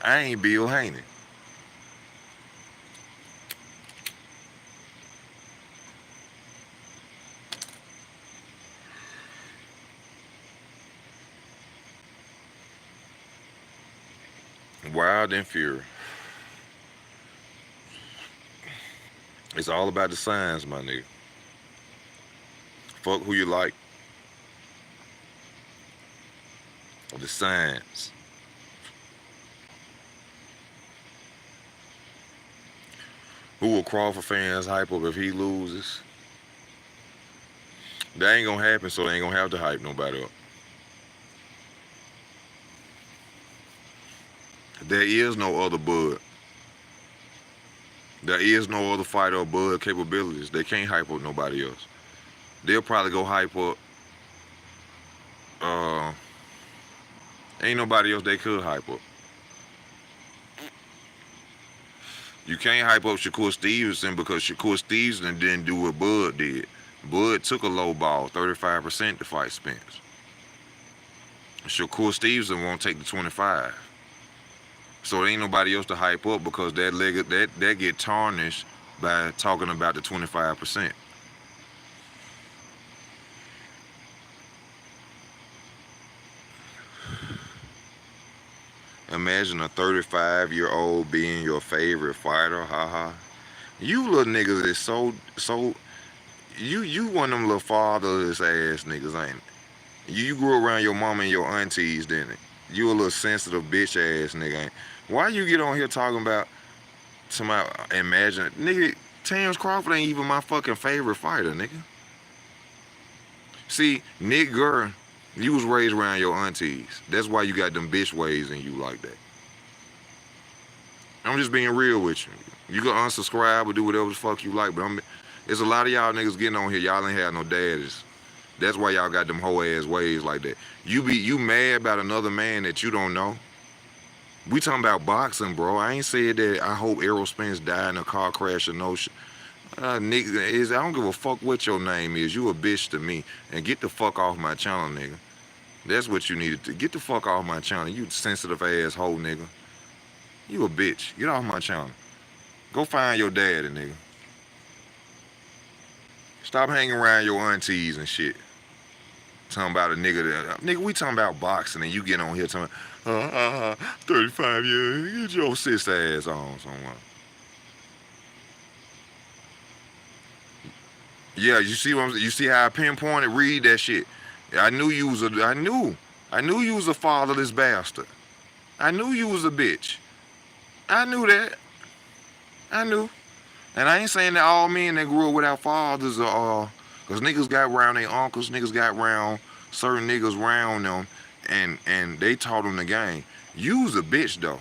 I ain't Bill Haney. Wild and Fury. It's all about the signs, my nigga. Fuck who you like. The signs. Who will Crawford fans hype up if he loses? That ain't gonna happen, so they ain't gonna have to hype nobody up. There is no other Bud. There is no other fighter or Bud capabilities. They can't hype up nobody else. They'll probably go hype up. Ain't nobody else they could hype up. You can't hype up Shakur Stevenson because Shakur Stevenson didn't do what Bud did. Bud took a low ball, 35% to fight Spence. Shakur Stevenson won't take the 25. So there ain't nobody else to hype up because that get tarnished by talking about the 25%. Imagine a 35-year-old being your favorite fighter, haha. You little niggas is so you one of them little fatherless ass niggas, ain't it? You grew around your mama and your aunties, didn't it? You a little sensitive bitch ass nigga, ain't? Why you get on here talking about somebody imagine nigga, Terrence Crawford ain't even my fucking favorite fighter, nigga. See, Nick Gurr, you was raised around your aunties. That's why you got them bitch ways in you like that. I'm just being real with you. You can unsubscribe or do whatever the fuck you like, but there's a lot of y'all niggas getting on here. Y'all ain't had no daddies. That's why y'all got them hoe ass ways like that. You mad about another man that you don't know. We talking about boxing, bro. I ain't said that I hope Errol Spence die in a car crash or no shit. Nick, I don't give a fuck what your name is. You a bitch to me. And get the fuck off my channel, nigga. That's what you needed to. Get the fuck off my channel. You sensitive ass hoe, nigga. You a bitch. Get off my channel. Go find your daddy, nigga. Stop hanging around your aunties and shit. Talking about a nigga that... Nigga, we talking about boxing and you get on here talking... 35 years. Get your sister ass on somewhere. Yeah, you see how I pinpointed? Read that shit. I knew you was a. I knew you was a fatherless bastard. I knew you was a bitch. I knew that. I knew. And I ain't saying that all men that grew up without fathers are, cause niggas got around their uncles, niggas got around certain niggas around them, and they taught them the game. You was a bitch though.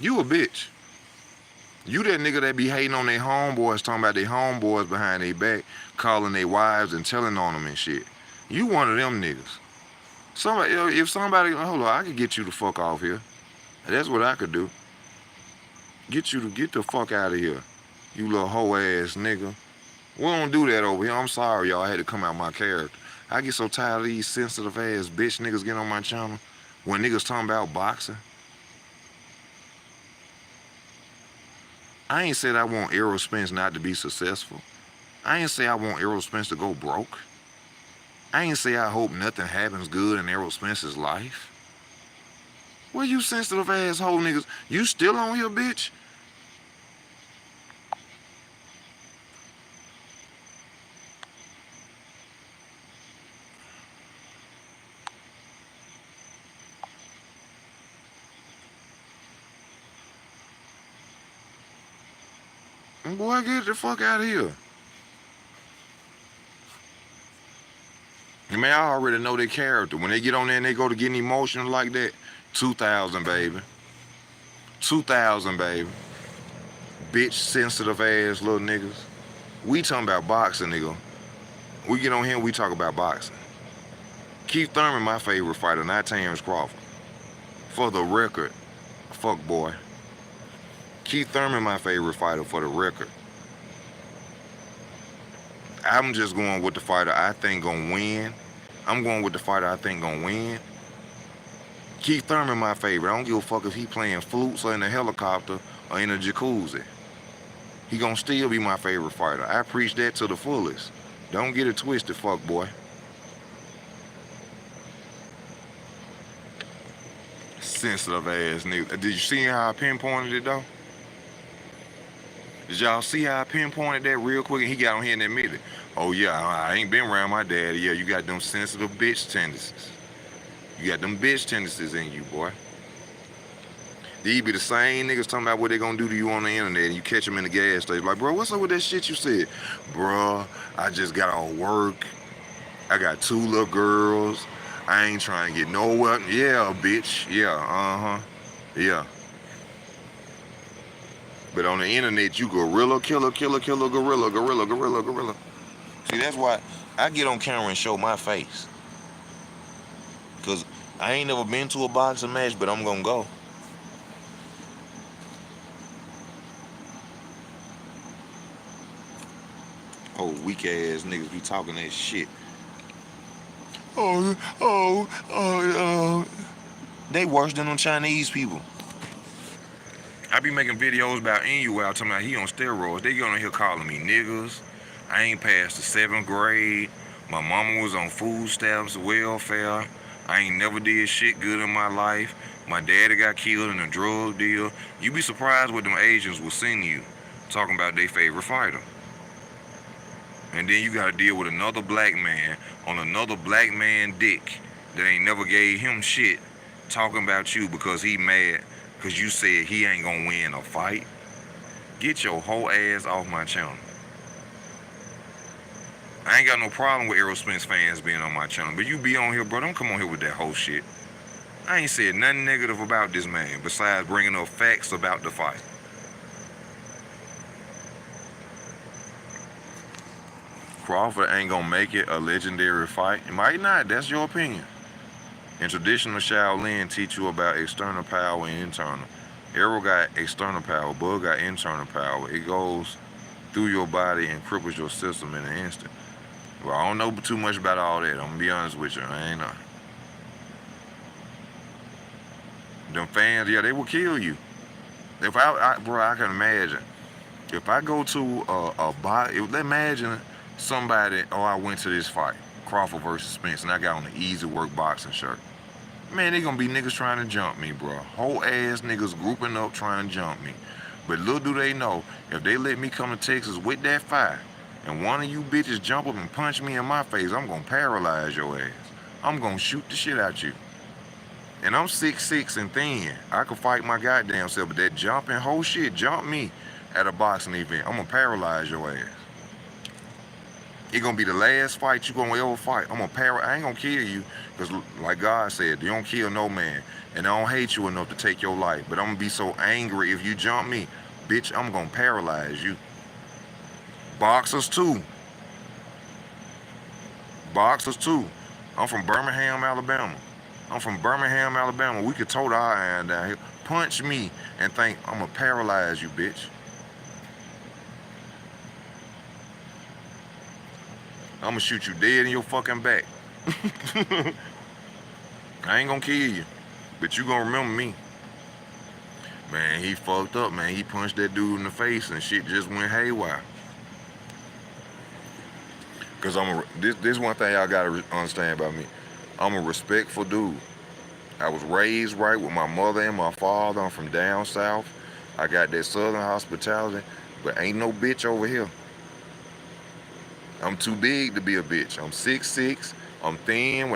You a bitch. You that nigga that be hating on their homeboys, talking about their homeboys behind their back, calling their wives and telling on them and shit. You one of them niggas. Somebody, if somebody, hold on, I could get you the fuck off here. That's what I could do. Get the fuck out of here. You little hoe ass nigga. We don't do that over here. I'm sorry, y'all. I had to come out my character. I get so tired of these sensitive ass bitch niggas getting on my channel when niggas talking about boxing. I ain't said I want Errol Spence not to be successful. I ain't say I want Errol Spence to go broke. I ain't say I hope nothing happens good in Errol Spence's life. Well, you sensitive asshole niggas, you still on here, bitch? Boy, get the fuck out of here. Man, I already know their character. When they get on there and they go to getting emotional like that, 2,000, baby. 2,000, baby. Bitch, sensitive ass little niggas. We talking about boxing, nigga. We get on here and we talk about boxing. Keith Thurman, my favorite fighter, not Terrence Crawford. For the record, fuck boy. Keith Thurman, my favorite fighter, for the record. I'm just going with the fighter I think gonna win. I'm going with the fighter I think gonna win. Keith Thurman, my favorite. I don't give a fuck if he playing flutes or in a helicopter or in a jacuzzi. He gonna still be my favorite fighter. I preach that to the fullest. Don't get it twisted, fuck boy. Sensitive ass nigga. Did you see how I pinpointed it though? Did y'all see how I pinpointed that real quick? And he got on here and admitted, oh yeah, I ain't been around my daddy. Yeah, you got them sensitive bitch tendencies. You got them bitch tendencies in you, boy. These be the same niggas talking about what they gonna do to you on the internet, and you catch them in the gas station. Like, bro, what's up with that shit you said? Bro, I just got off work. I got 2 little girls. I ain't trying to get nowhere. Yeah, bitch. Yeah, yeah. But on the internet, you gorilla, killer, gorilla. See, that's why I get on camera and show my face. Because I ain't never been to a boxing match, but I'm going to go. Oh, weak ass niggas be talking that shit. They worse than them Chinese people. I be making videos about Inuit talking about he on steroids. They get on here calling me niggas. I ain't past the 7th grade. My mama was on food stamps, welfare. I ain't never did shit good in my life. My daddy got killed in a drug deal. You be surprised what them Asians will send you talking about their favorite fighter. And then you gotta deal with another black man on another black man dick that ain't never gave him shit talking about you because he mad because you said he ain't gonna win a fight. Get your whole ass off my channel. I ain't got no problem with Errol Spence fans being on my channel, but you be on here, bro, don't come on here with that whole shit. I ain't said nothing negative about this man besides bringing up facts about the fight. Crawford ain't gonna make it a legendary fight. It might not, that's your opinion. In traditional Shaolin, teach you about external power and internal. Errol got external power, Bud got internal power. It goes through your body and cripples your system in an instant. Well, I don't know too much about all that. I'm gonna be honest with you. I ain't know. Them fans, yeah, they will kill you. If bro, I can imagine. If I go to imagine somebody, I went to this fight, Crawford versus Spence, and I got on the Easy Work boxing shirt. Man, they gonna be niggas trying to jump me, bro. Whole ass niggas grouping up trying to jump me. But little do they know, if they let me come to Texas with that fire, and one of you bitches jump up and punch me in my face, I'm gonna paralyze your ass. I'm gonna shoot the shit out you. And I'm 6'6" and thin. I can fight my goddamn self, but that jumping whole shit, jump me at a boxing event, I'm gonna paralyze your ass. It gonna be the last fight you gonna ever fight. I ain't gonna kill you, cause like God said, you don't kill no man. And I don't hate you enough to take your life. But I'm gonna be so angry if you jump me, bitch, I'm gonna paralyze you. Boxers too. Boxers too. I'm from Birmingham, Alabama. We could toe the iron down here. Punch me and think I'm gonna paralyze you, bitch. I'm gonna shoot you dead in your fucking back. I ain't gonna kill you, but you gonna remember me. Man, he fucked up, man. He punched that dude in the face and shit just went haywire. Cause this one thing y'all gotta understand about me. I'm a respectful dude. I was raised right with my mother and my father. I'm from down south. I got that southern hospitality, but ain't no bitch over here. I'm too big to be a bitch. I'm 6'6". I'm thin.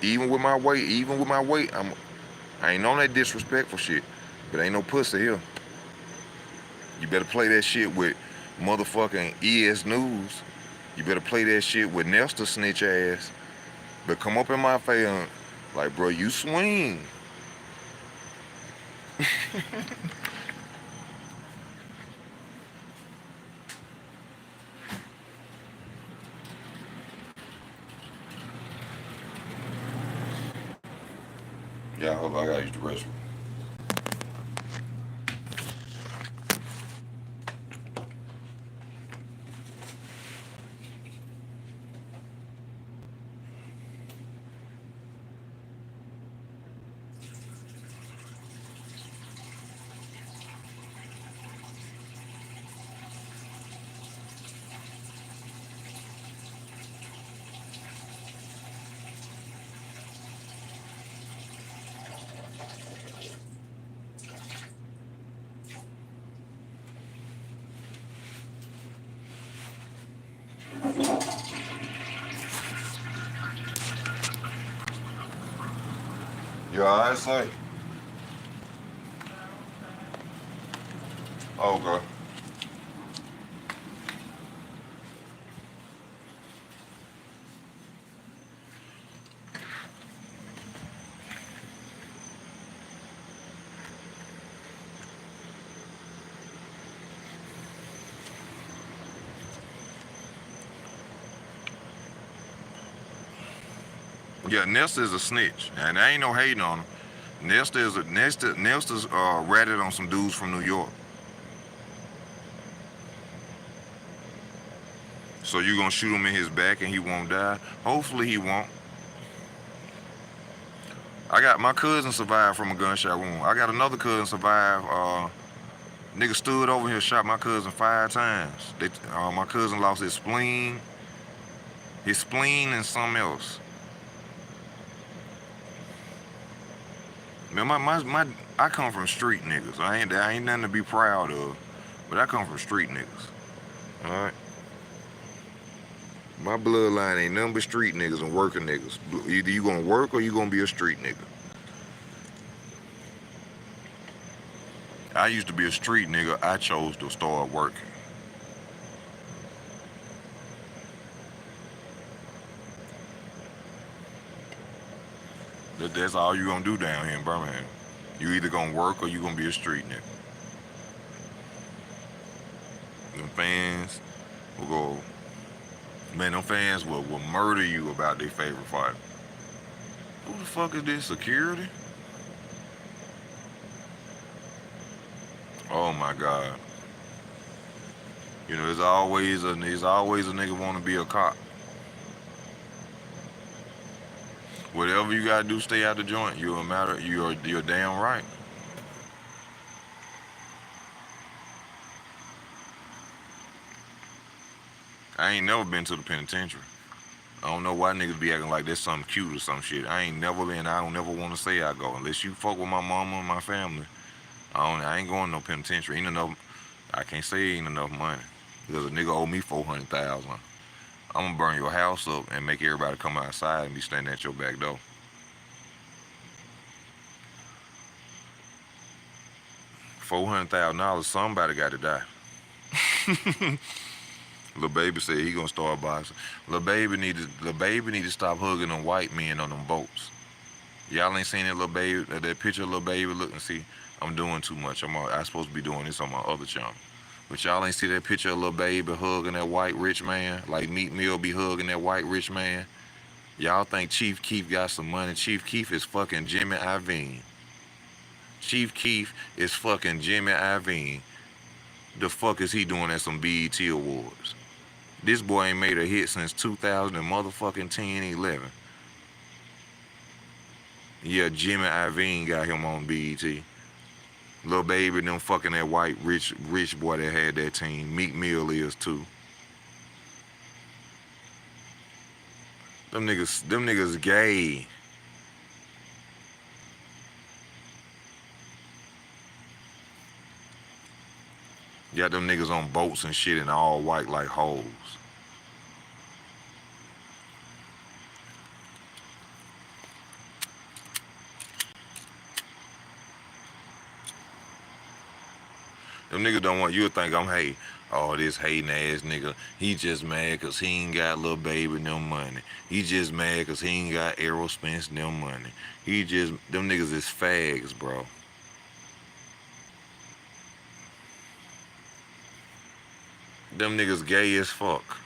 Even with my weight, I ain't on that disrespectful shit. But ain't no pussy here. You better play that shit with motherfucking ES News. You better play that shit with Nestor snitch ass. But come up in my face and like, bro, you swing. Yeah, I hope I gotta use the restroom. You alright, say? Okay. Yeah, Nestor is a snitch, and I ain't no hating on him. Nestor's ratted on some dudes from New York. So you gonna shoot him in his back and he won't die? Hopefully he won't. I got my cousin survived from a gunshot wound. I got another cousin survived. Nigga stood over here, shot my cousin 5 times. My cousin lost his spleen and something else. Man, I come from street niggas. I ain't nothing to be proud of, but I come from street niggas. All right. My bloodline ain't nothing but street niggas and working niggas. Either you gonna work or you gonna be a street nigga. I used to be a street nigga. I chose to start working. That's all you gonna do down here in Birmingham. You either gonna work or you gonna be a street nigga. Them fans will go, man, them fans will murder you about their favorite fighter. Who the fuck is this, security? Oh my God. You know, there's always a nigga want to be a cop. Whatever you gotta do, stay out the joint. You're damn right. I ain't never been to the penitentiary. I don't know why niggas be acting like that's something cute or some shit. I ain't never been. I don't never want to say I go unless you fuck with my mama and my family. I ain't going to no penitentiary. I can't say ain't enough money. Because a nigga owe me 400,000. I'm gonna burn your house up and make everybody come outside and be standing at your back door. $400,000, somebody got to die. Lil Baby said he gonna start boxing. Lil Baby need to stop hugging them white men on them boats. Y'all ain't seen that Lil Baby, that picture of Lil Baby. Look and see. I'm doing too much. I supposed to be doing this on my other channel. But y'all ain't see that picture of Lil Baby hugging that white rich man, like Meat Mill be hugging that white rich man. Y'all think Chief Keef got some money? Chief Keef is fucking Jimmy Iovine. Chief Keef is fucking Jimmy Iovine. The fuck is he doing at some BET Awards? This boy ain't made a hit since 2000 and motherfucking 10, 11. Yeah, Jimmy Iovine got him on BET. Lil Baby them fucking that white rich boy that had that team. Meek Mill is too. Them niggas gay. Got them niggas on boats and shit and all white like hoes. Them niggas don't want you to think I'm hate. Oh, this hating ass nigga. He just mad cause he ain't got Lil Baby no money. He just mad cause he ain't got Errol Spence no money. Them niggas is fags, bro. Them niggas gay as fuck.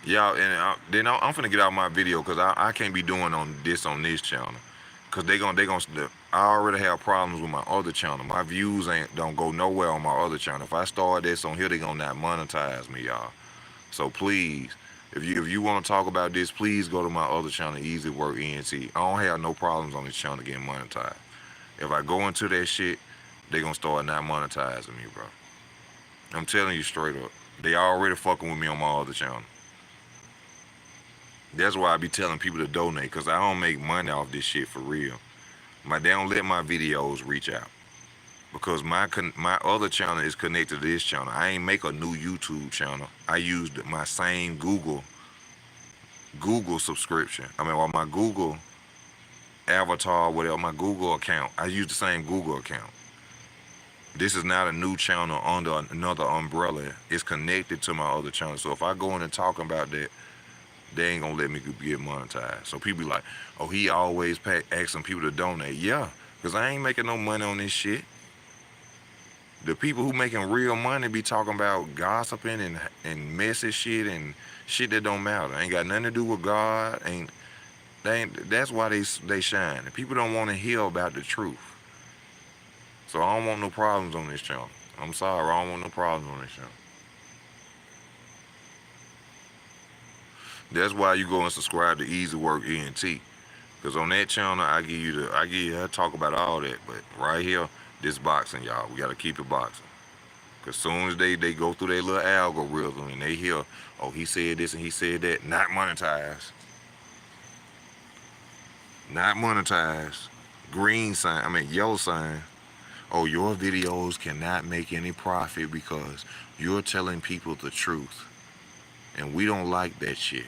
Y'all, and then I'm finna get out my video because I can't be doing on this channel. Cause they gon' I already have problems with my other channel. My views don't go nowhere on my other channel. If I start this on here, they gon' not monetize me, y'all. So please, if you want to talk about this, please go to my other channel, Easy Work ENT. I don't have no problems on this channel getting monetized. If I go into that shit, they gonna start not monetizing me, bro. I'm telling you straight up. They already fucking with me on my other channel. That's why I be telling people to donate, because I don't make money off this shit for real. They don't let my videos reach out. Because my other channel is connected to this channel. I ain't make a new YouTube channel. I used my same Google subscription. Or my Google avatar, whatever, my Google account. I use the same Google account. This is not a new channel under another umbrella. It's connected to my other channel. So if I go in and talk about that, they ain't gonna let me get monetized. So people be like, oh, he always asking people to donate. Yeah, because I ain't making no money on this shit. The people who making real money be talking about gossiping and messy shit and shit that don't matter. Ain't got nothing to do with God. That's why they shine. And people don't want to hear about the truth. So I don't want no problems on this channel. I'm sorry, I don't want no problems on this channel. That's why you go and subscribe to Easy Work ENT. Because on that channel, I talk about all that. But right here, this boxing, y'all. We got to keep it boxing. Because soon as they go through their little algorithm and they hear, oh, he said this and he said that, not monetized. Not monetized. Yellow sign. Oh, your videos cannot make any profit because you're telling people the truth. And we don't like that shit.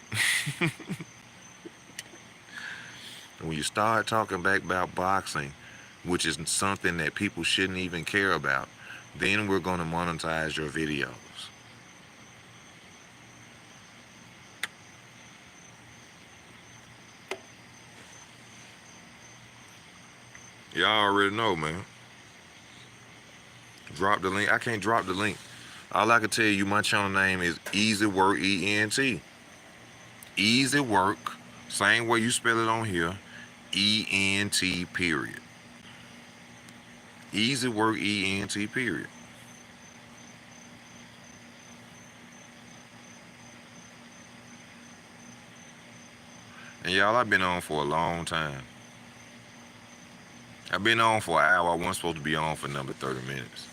When you start talking back about boxing, which is something that people shouldn't even care about, then we're going to monetize your videos. Y'all already know, man. Drop the link. I can't drop the link. All I can tell you, my channel name is Easy Work ENT. Easy Work, same way you spell it on here, ENT period. Easy Work ENT period. And y'all, I've been on for a long time. I've been on for an hour. I wasn't supposed to be on for number 30 minutes.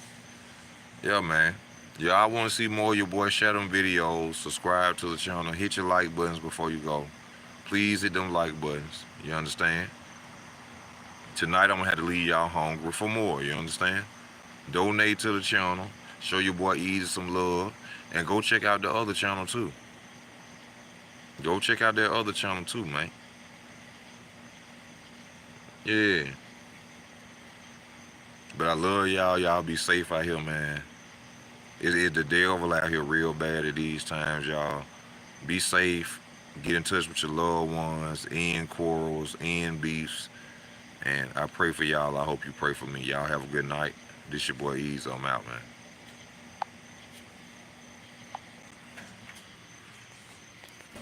Yeah, man. Y'all want to see more of your boy Shadow videos, subscribe to the channel, hit your like buttons before you go. Please hit them like buttons. You understand? Tonight I'm going to have to leave y'all hungry for more. You understand? Donate to the channel. Show your boy Easy some love. And go check out the other channel too. Go check out that other channel too, man. Yeah. But I love y'all. Y'all be safe out here, man. The devil out here real bad at these times, y'all. Be safe. Get in touch with your loved ones. End quarrels. End beefs. And I pray for y'all. I hope you pray for me. Y'all have a good night. This your boy Ease. I'm out, man.